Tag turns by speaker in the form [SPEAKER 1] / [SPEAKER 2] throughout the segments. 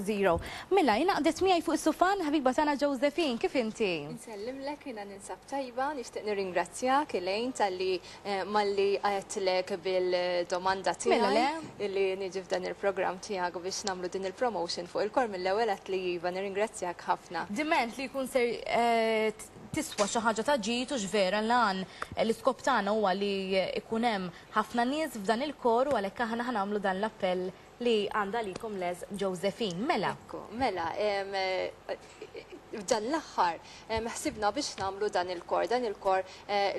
[SPEAKER 1] 0. Mela, jina għadet miegħi fuq is-sufan ħabiba tagħna Josephine, kif inti?
[SPEAKER 2] Nsellimlek jiena ninsab tajba, nixtieq nirringrazzjak Elaine talli malli għetlek bil-domanda tiegħi illi niġi f'dan il-programm tiegħek biex nagħmlu din il-promotion fuq il-kor mill-ewwel qed li iva nirringrazzjak ħafna.
[SPEAKER 1] Diment li jkun ser tiswa xi ħaġa ta' ġid u x'vera lan l-iskop tagħna huwa li ikun hemm ħafna nies f'dan il-kor u għalhekk aħna ħanagħmlu dan l-appell li għandha likom les Josephine. Mela.
[SPEAKER 2] Mela, dan l-aħħar ħsibna biex nagħmlu dan il-kor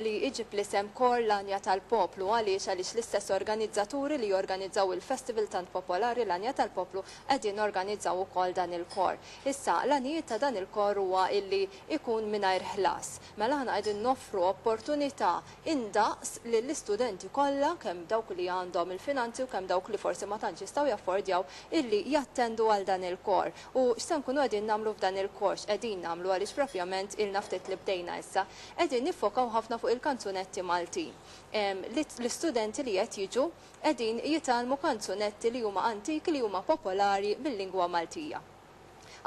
[SPEAKER 2] li iġib l-isem Kor Lanja tal-Poplu għaliex l-istess organizzaturi li jorganizzaw il-festival tant popolari Lanja tal-Poplu qegħdin organizzaw ukoll dan il-kor. Issa l-għanijiet ta' dan il-kor huwa illi ikun mingħajr ħlas. Mela aħna qegħdin noffru opportunità indaqs lill-istudenti kollha kemm dawk li għandhom il-finanzi u kemm dawk li forsi ma tantx jistgħu jaffordjaw illi jattendu għal dan il-kor. U x'se nkunu qegħdin nagħmlu f'dan il-kors qegħdin nagħmlu għaliex propjament il-naftet li bdejna issa qegħdin niffokaw ħafna fuq il-kanzunetti Maltin. L-istudenti li qed jiġu qegħdin jitalmu kanzunetti li huma antiki li huma popolari bil-lingwa Maltija.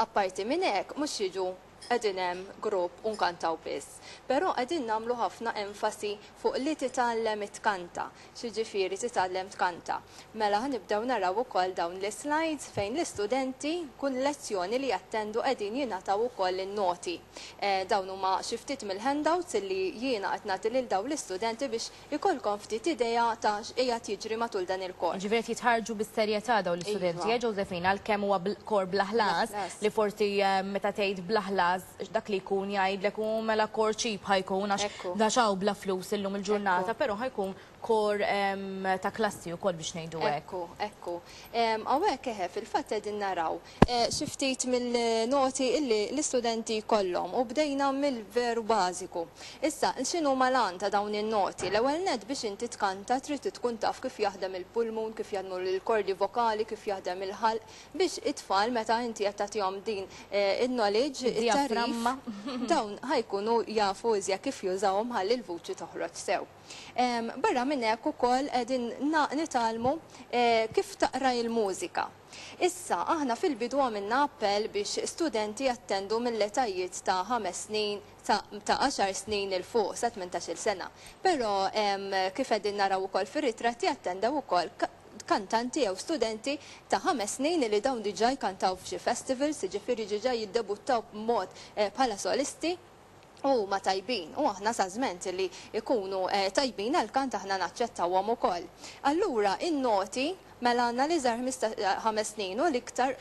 [SPEAKER 2] Apparti minn hekk mhux jiġu qegħdin hemm grupp u nkantaw biss, però qegħdin nagħmlu ħafna enfasi fuq li titgħallem itkanta, xiġifieri titgħallem tkanta. Mela ħanibdew naraw ukoll dawn l-slides fejn l-istudenti kull lezzjoni li jattendu qegħdin jingħataw ukoll in-noti. Dawn huma xi ftit mill-handouts li jiena qed nagħti lil dawn l-istudenti biex ikollkom ftit idea ta' x'qiegħed jiġri matul dan il-kors.
[SPEAKER 1] Ġifieri jitħarġu bis-serjetà dawn l-istudenti, Josephine, għalkemm huwa kor bla ħlas li forsi meta tgħid bla ħlas dak li jkun jgħidlek u mela kor ċip ħajkun għax daċaw bla flus illum il-ġurnata, però ħajkun kor ta' klassi u kol biex ngħidu hekk.
[SPEAKER 2] Ekku. Hawnhekk fil-fatt qegħdin naraw xi ftit mill-noti illi l-istudenti kollhom u bdejna mill-veru bażiku. Issa x'inhu malan ta' dawn in-noti? L-ewwel nett biex inti tkanta trid tkun taf kif jaħdem il-pulmun, kif jaħdmu l-kordi vokali, kif jaħdem il-ħalq biex it-tfal meta inti qed tagħtihom din in-knowledge dawn ħajkunu jafu iżja kif jużawhom ħalli l-vuċi toħroġ sew. Barra minn hekk ukoll qegħdin nitalmu kif taqra il-mużika. Issa aħna fil-bidu għamilna appell biex studenti jattendu mill-etajiet ta' 5 snin ta' 10 snin il fuq sa 18 sena. Però kif qegħdin naraw ukoll fir-ritratti jattendew ukoll kantanti jew studenti ta' 5 snin li dawn diġà jkantaw f'xi festivals, jiġifieri diġà jiddebuttaw b'mod bħala solisti u ma tajbin, u aħna sa' żmien li ikunu tajbin għal-kant aħna naċċettawhom ukoll. Allura in-noti mela għandna li żgħar 5 snin u l-iktar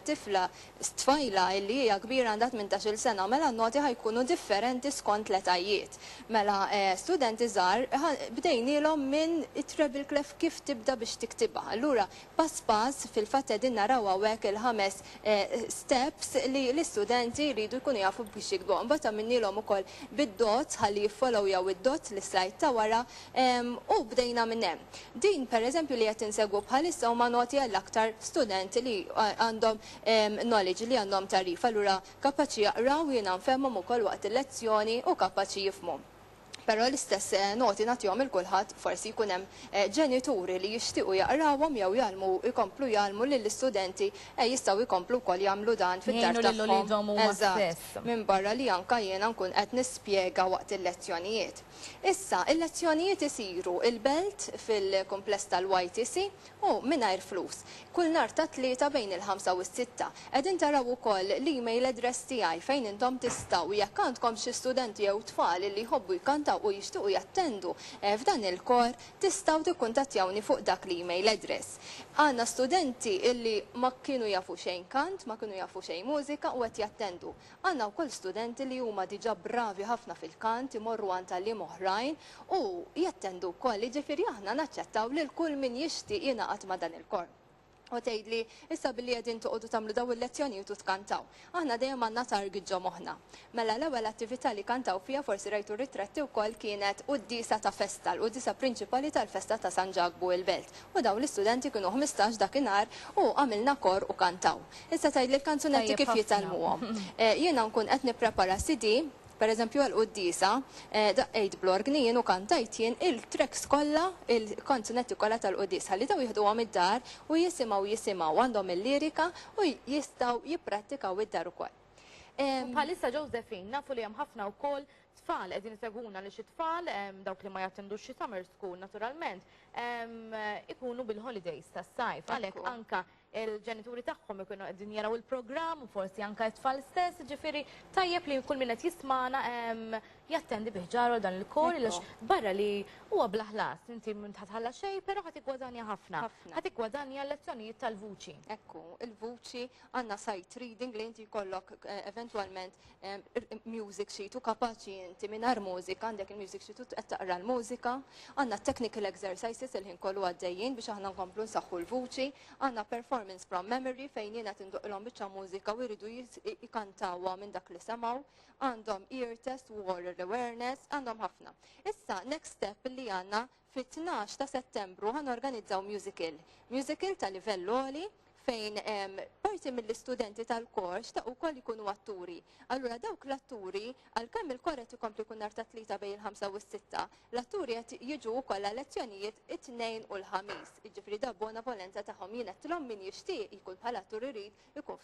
[SPEAKER 2] tifla tfajla li hija kbira għandha 18 sena, mela n-noti ħajkunu differenti skont l-etajiet. Mela studenti żgħar bdejnielhom minn it-treble clef kif tibda biex tiktibha. Allura pass pass fil-fatt qegħdin naraw hawnhekk il-5 steps li l-istudenti jridu jkunu jafu biex jikbuhom. Bata minnilhom ukoll bid-dot ħalli jiffollowjaw id-dot l-slide ta' wara u bdejna minn hemm. Din pereżempju li qed insegwu bħalissa huma noti għall-aktar studenti li għandhom knowledge li għandhom tarif, allura kapaċi jaqraw jiena nfehmhom ukoll waqt il-lezzjoni u kapaċi jifhmu. Però l-istess noti nagħtihom il-kulħadd forsi jkun hemm ġenituri li jixtiequ jaqrawhom jew jkomplu jgħalmu lill-istudenti jistgħu jkomplu wkoll jagħmlu dan fit-dar tagħhom. Minn barra li anke jiena nkun qed nispjega waqt il-lezzjonijiet. Issa, il-lezzjonijiet isiru il-belt fil-kumpless tal-YTC u mingħajr flus. Kull nhar ta' tlieta bejn il-5 u s-6. Qegħdin taraw ukoll l-email address tiegħi fejn intom tistgħu jekk għandkom xi studenti jew tfal li jħobbu jkantaw u jixtiequ jattendu f'dan il-kor tistgħu tikkuntattjawni fuq dak l-email address. Għandna studenti illi ma kienu jafu xejn kant, ma kienu jafu xejn mużika u qed jattendu. Għandna wkoll studenti li huma diġà bravi ħafna fil-kant, imorru għand tagħlim oħrajn u jattendu wkoll, jiġifieri aħna naċċettaw lil kull min jixtieq jingħaqad ma' dan il-kor. U tgħidli issa billi qegħdin toqgħodu tagħmlu dawn il-lezzjonijiet u tkantaw. Aħna dejjem għandna target ġo moħħna. Mela l-ewwel attività li kantaw fiha forsi rajtu ritratti wkoll kienet qudiesa ta' festa, l-qudiesa prinċipali tal-festa ta' San Ġagbu il-Belt. U dawn l-istudenti kienu 15 dakinhar u għamilna kor u kantaw. Issa tgħidli l-kanzunetti kif jitalmuhom. Jiena nkun qed nipprepara CD pereżempju għall-qudiesa, daqqejt bl-orgnien u kantajt jien il-tracks kollha, il-kanzunetti kollha tal-qudiesa li daw jieħduhom id-dar u jisimgħu għandhom il-lirika u jistgħu jipprattikaw id-dar ukoll.
[SPEAKER 1] Bħalissa Josephine, nafu li hemm ħafna wkoll tfal qegħdin iseguna li xi tfal dawk li ma jattendux xi summer school naturalment ikunu bil-holidays tas-sajf għalhekk anka il-ġenituri tagħhom ikunu qegħdin jaraw il-programm u forsi anke t-tfal stess, ġifieri tajjeb li kull min qed jismana jattendi biħġaru dan il-kor għax barra li huwa bla ħlas, inti ħatħalla xejn, però ħadd ikkwadanja ħafna. Ħadd ikkwadanja lezzjonijiet tal-vuċi.
[SPEAKER 2] Ekku, il-vuċi għandna sight reading li inti jkollok eventwalment music sheet u kapaċi inti mingħajr mużika għandek il-music sheet u qed taqra l-mużika, għandna technical exercises il-ħin kollu għaddejjin biex aħna nkomplu nsaħħu l-vuċi, għandna performance from memory fejn jiena tinduqilhom biċċa mużika u jridu jikantawha minn dak li semgħu, għandhom ear test, word awareness, għandhom ħafna. Issa, next step li għandna fit-12 ta' Settembru ħan organizzaw musical. Musical ta' livell għoli fejn parti mill-istudenti tal-kors ta' ukoll ikunu atturi. Allura dawk l-atturi, għal-kemm il-korret ikompli kun nar ta' 3 bejn il-5 u 6, l-atturi qed jiġu wkoll lezzjonijiet it-tnejn u l-ħamis. Jiġifieri da bona volenza tagħhom jien qedtilhom min jixtieq ikun bħala attur irid ikun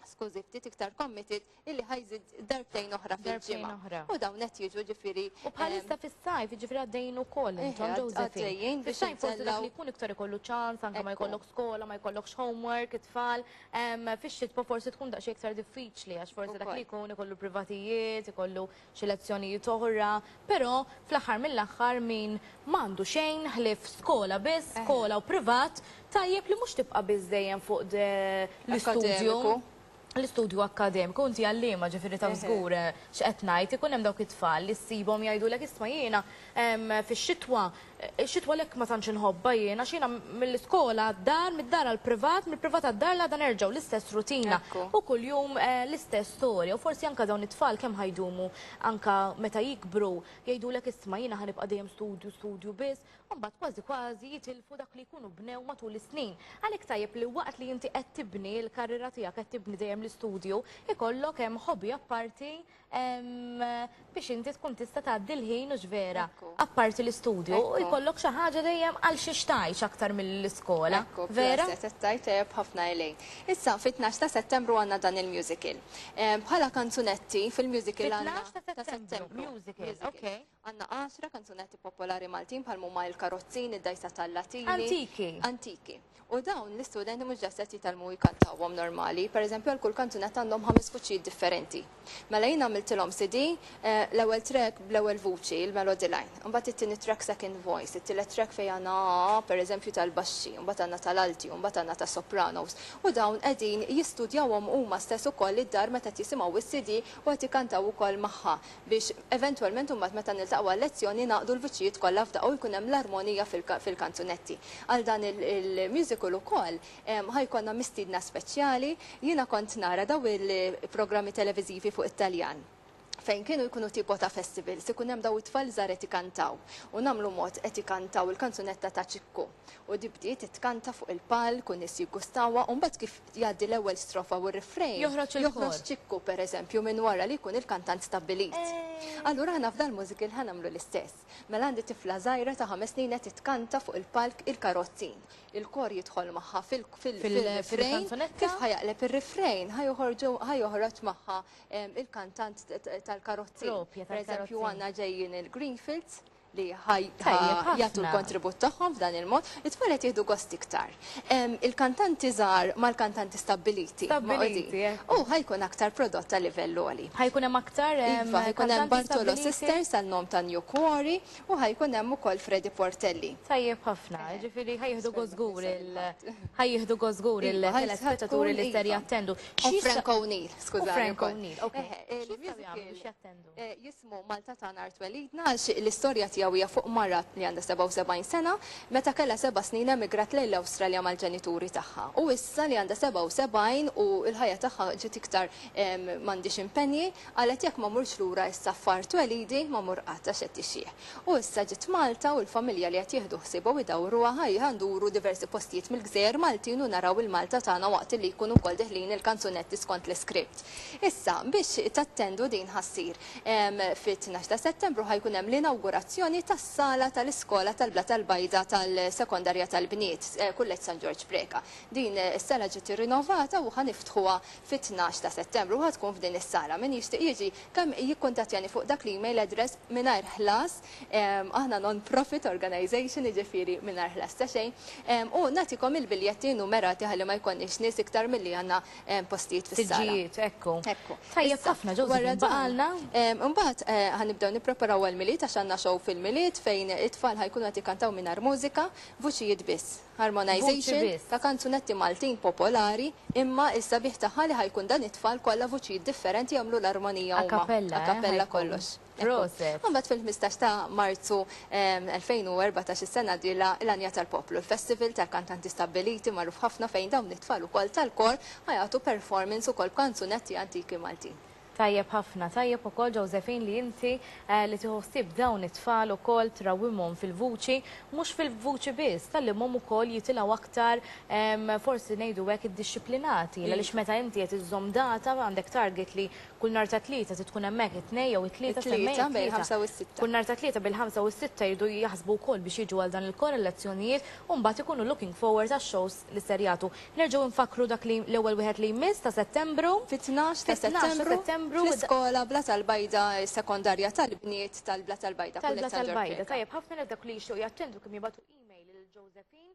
[SPEAKER 2] skużi ftit iktar committed illi ħajżid darbtejn oħra fil-ġimgħa. U dawn qed jiġu ġifieri.
[SPEAKER 1] U bħalissa fis-sajf jiġifieri għaddejn ukoll intom Josephine. Fis-sajf forsi dak li jkun iktar ikollu ċans anke ma jkollok skola, ma jkollokx homework, it-tfal. Fix-xitwa forsi tkun daqsxejn iktar diffiċli għax forsi dak li jkun ikollu privatijiet, ikollu xi lezzjonijiet oħra, però fl-aħħar mill-aħħar min m'għandu xejn ħlief skola biss, skola u privat, tajjeb li mhux tibqa' biss dejjem fuq l-istudju. L-istudju akademiku, inti għallima ġifiri ta' żgur x'qed ngħid, ikun hemm dawk it-tfal li ssibhom jgħidulek isma' jiena fix-xitwa, ix-xitwa lek ma tantx inħobba jiena x'jiena mill-iskola d-dar, mid-dar għall-privat, mill-privat għad-dar la dan nerġgħu l-istess rutina u kuljum l-istess storja u forsi anke dawn it-tfal kemm ħajdumu anke meta jikbru jgħidulek isma' jiena ħanibqa' dejjem studju biss, u mbagħad kważi jitilfu dak li jkunu bnew matul is-snin. Għalhekk tajjeb li waqt li inti qed tibni l-karriera tiegħek qed tibni dejjem l-istudju, ikollok hemm hobby apparti biex inti tkun tista' tgħaddi l-ħin u ġvera apparti l-istudju u jkollok xi ħaġa dejjem għal xi xtajx aktar mill-iskola. Vera?
[SPEAKER 2] Settajt ħafna ilejn. Issa fit-12 ta' Settembru għandna dan il-musical. Bħala kanzunetti fil-musical għandna ta' Settembru. Għandna 10 kanzunetti popolari Maltin bħal huma il-karozzin, id-dajsa tal-Latini. Antiki. U dawn l-istudenti mhux ġast qed jitalmu jkantawhom normali. Pereżempju għal kull kanzunett għandhom 5 vuċijiet differenti. Mela jien għamiltilhom CD, l-ewwel track bl-ewwel vuċi, il-melody line. Imbagħad it-tieni track second voice, it-tielet track fejn għandna pereżempju tal-baxxi, imbagħad għandna tal-alti, imbagħad għandna tas-sopranos. U dawn qegħdin jistudjawhom huma stess ukoll id-dar meta qed jisimgħu is-CD u qed jikantaw ukoll magħha biex eventwalment imbagħad meta niltaqgħu għal-lezzjoni naqdu l-vuċijiet kollha f'daqgħu jkun hemm l-armonija fil-kanzunetti. Għal dan il-musical ukoll ħajkonna mistiedna speċjali, jiena kont nara daw il-programmi televiżivi fuq it-Taljan fejn kienu jkunu tipo ta' festivals, ikun hemm daw it-tfal żgħar qed ikantaw u nagħmlu mod qed ikantaw il-kanzunetta ta' ċikku. U di bdiet titkanta fuq il-palk u nies jiggustawha u mbagħad kif jgħaddi l-ewwel strofa u r-refrejn joħroġ ċikku pereżempju minn wara li jkun il-kantant stabbilit. Allura aħna f'dan musical ħanamlu l-istess. Mela għandi tifla żgħira ta' 5 snin qed titkanta fuq il-palk il-karozzin. Il-kor jidħol magħha fil-refrejn, kif ħajaqleb ir-refrejn ħajoħroġ magħha il-kantant tal-karozzin. Pereżempju għandna ġejjin il-Greenfields li jagħtu l-kontribut tagħhom f'dan il-mod, it-tfal qed jieħdu gost iktar. Il-kantanti żgħar mal-kantanti stabbiliti. U ħajkun aktar prodott ta' livell għoli.
[SPEAKER 1] Ħajkun hemm aktar
[SPEAKER 2] ħajkun hemm Bartolo Sisters għal-nom ta' New Quarry u ħajkun hemm ukoll Freddy Portelli.
[SPEAKER 1] Tajjeb ħafna, ġifieri ħajjieħdu gożgur il-telespettaturi li ser jattendu.
[SPEAKER 2] U Frank O'Neill, skużani.
[SPEAKER 1] Frank O'Neill,
[SPEAKER 2] il-musical jismu Malta ta' Art Welidna għax l-istorja familja u hija fuq marra li għandha 77 sena, meta kellha 7 snin emigrat lejn l-Awstralja mal-ġenituri tagħha. U issa li għandha 77 u l-ħajja tagħha ġiet iktar m'għandix impenji, qalet jekk ma murx lura issa affar twelidi ma mur qatt għax qed tixjih. U issa ġiet Malta u l-familja li qed jieħdu ħsiebhom idawruha ħajja nduru diversi postijiet mill-Gżejjer Maltin u naraw il-Malta tagħna waqt li jkunu wkoll deħlin il-kanzunetti skont l-iskript. Issa biex tattendu din ħassir fit-12 ta' Settembru ħajkun hemm l-inawgurazzjoni tas-sala tal-iskola tal-Bla tal-Bajda tal-Sekondarja tal-Bniet, Kulleġġ San Ġorġ Breka. Din is-sala ġiet irrinnovata u ħaniftħuha fit-12 ta' Settembru u tkun f'din is-sala. Min jixtieq jiġi kemm jikkuntattjani fuq dak l-email address mingħajr ħlas, aħna non-profit organization jiġifieri mingħajr ħlas ta' xejn, u nagħtikom il-biljetti numerati ħalli ma jkollniex nies iktar milli għandna postijiet fis-sala.
[SPEAKER 1] Tiġijiet, ekku. Tajjeb ħafna Josephine baqalna.
[SPEAKER 2] Imbagħad ħanibdew nippreparaw għall-miliet għax għandna show fil-miliet fejn it-tfal ħajkunu qed jikkantaw mingħajr mużika, vuċijiet biss. Harmonization ta' kanzunetti Maltin popolari, imma is-sabiħ tagħha li ħajkun dan it-tfal kollha vuċijiet differenti jagħmlu l-armonija huma. A kollox.
[SPEAKER 1] Proset.
[SPEAKER 2] Mbagħad fil-15 ta' Marzu 2014 is-sena dila l-Anja tal-Poplu, il-Festival tal-Kantanti Stabiliti magħruf ħafna fejn dawn it-tfal ukoll tal-kor ħajatu performance ukoll b'kanzunetti antiki Maltin.
[SPEAKER 1] Tajjeb ħafna, tajjeb ukoll Josephine li inti li tħossib dawn it-tfal ukoll trawimhom fil-vuċi, mhux fil-vuċi biss, tallimhom ukoll jitilgħu aktar forsi ngħidu hekk iddixxiplinati, għaliex meta inti qed iżżomm data għandek target li kull nhar ta' tlieta tkun hemmhekk it-tnejn jew it-tlieta
[SPEAKER 2] bil-5 u s-6.
[SPEAKER 1] Kull nhar ta' tlieta bil-5 u s-6 jridu jaħsbu wkoll biex jiġu għal dan il-korrelazzjonijiet u mbagħad ikunu looking forward għax-shows li ser jagħtu. Nerġgħu nfakru dak li l-ewwel wieħed li jmiss ta' Settembru.
[SPEAKER 2] Fit-12 ta' Settembru. Fl-iskola Bla tal-Bajda sekondarja tal-Bniet tal-Bla tal-Bajda.
[SPEAKER 1] Tal-Bla tal-Bajda. Tajjeb, ħafna nil dak li jixtiequ jattendu kemm jibgħatu email lil Josephine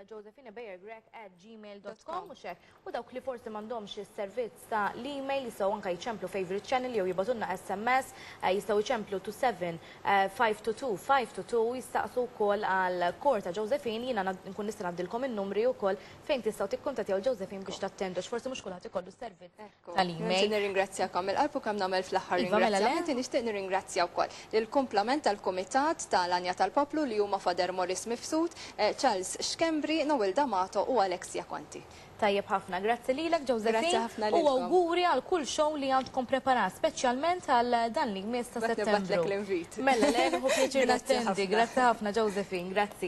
[SPEAKER 1] josephinebayergrek@gmail.com u xek. U dawk li forsi m'għandhomx is-servizz ta' l-email jistgħu anke jċemplu favorite channel jew jibgħatulna SMS, jistgħu jċemplu to 7-522-522 jistaqsu wkoll għal kor ta' Josephine, jiena nkun nista' ngħaddilkom in-numri wkoll fejn tistgħu tikkuntattjaw Josephine biex tattendu forsi mhux kulħadd ikollu servizz tal-email.
[SPEAKER 2] Nirringrazzjakom il-qalb u kemm nagħmel fl-aħħar ringrazzjamenti nixtieq nirringrazzja wkoll lill-kumplament tal-Kumitat tal-Anja tal-Poplu li huma Fader Morris Mifsud, Charles Xkembri, Noel D'Amato u Alexia Conti.
[SPEAKER 1] Tajjeb ħafna, grazzi lilek Josephine u auguri għal kull show li għandkom preparat, speċjalment għal dan li jmiss ta' Settembru.
[SPEAKER 2] L-invit.
[SPEAKER 1] Mela, l-għu pieċir nattendi, grazzi ħafna Josephine, grazzi.